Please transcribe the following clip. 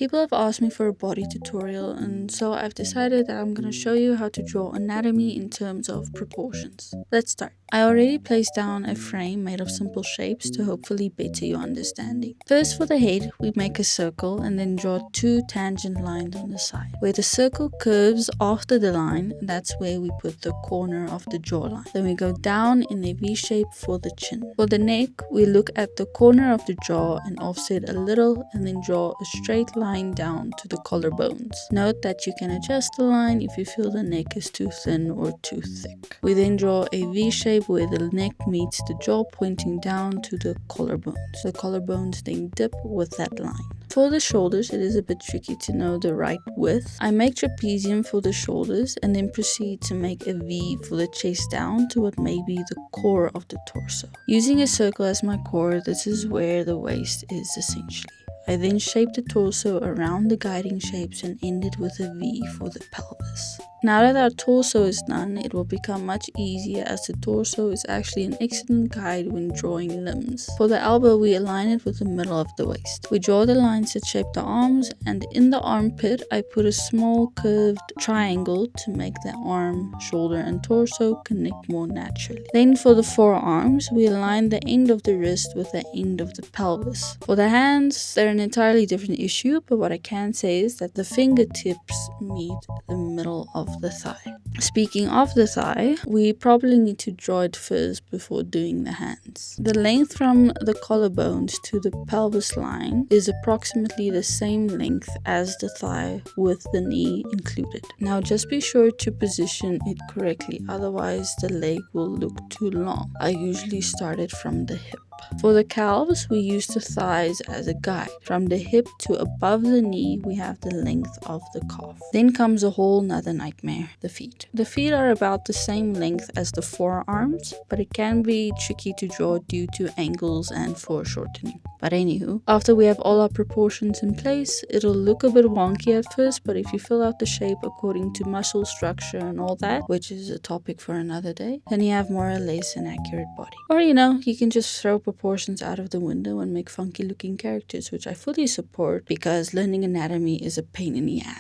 People have asked me for a body tutorial, and so I've decided that I'm gonna show you how to draw anatomy in terms of proportions. Let's start. I already placed down a frame made of simple shapes to hopefully better your understanding. First, for the head, we make a circle and then draw two tangent lines on the side. Where the circle curves after the line, that's where we put the corner of the jawline. Then we go down in a V shape for the chin. For the neck, we look at the corner of the jaw and offset a little and then draw a straight line down to the collarbones. Note that you can adjust the line if you feel the neck is too thin or too thick. We then draw a V shape where the neck meets the jaw, pointing down to the collarbones. The collarbones then dip with that line. For the shoulders, it is a bit tricky to know the right width. I make trapezium for the shoulders and then proceed to make a V for the chest down to what may be the core of the torso. Using a circle as my core, this is where the waist is essentially. I then shape the torso around the guiding shapes and end it with a V for the pelvis. Now that our torso is done, it will become much easier as the torso is actually an excellent guide when drawing limbs. For the elbow, we align it with the middle of the waist. We draw the lines that shape the arms, and in the armpit, I put a small curved triangle to make the arm, shoulder, and torso connect more naturally. Then for the forearms, we align the end of the wrist with the end of the pelvis. For the hands, they're an entirely different issue, but what I can say is that the fingertips meet the middle of the thigh. Speaking of the thigh, we probably need to draw it first before doing the hands. The length from the collarbones to the pelvis line is approximately the same length as the thigh with the knee included. Now just be sure to position it correctly, otherwise the leg will look too long. I usually start it from the hip. For the calves, we use the thighs as a guide. From the hip to above the knee, we have the length of the calf. Then comes a whole nother nightmare, the feet. The feet are about the same length as the forearms, but it can be tricky to draw due to angles and foreshortening. But anywho, after we have all our proportions in place, it'll look a bit wonky at first, but if you fill out the shape according to muscle structure and all that, which is a topic for another day, then you have more or less an accurate body. Or you can just throw proportions out of the window and make funky looking characters, which I fully support because learning anatomy is a pain in the ass.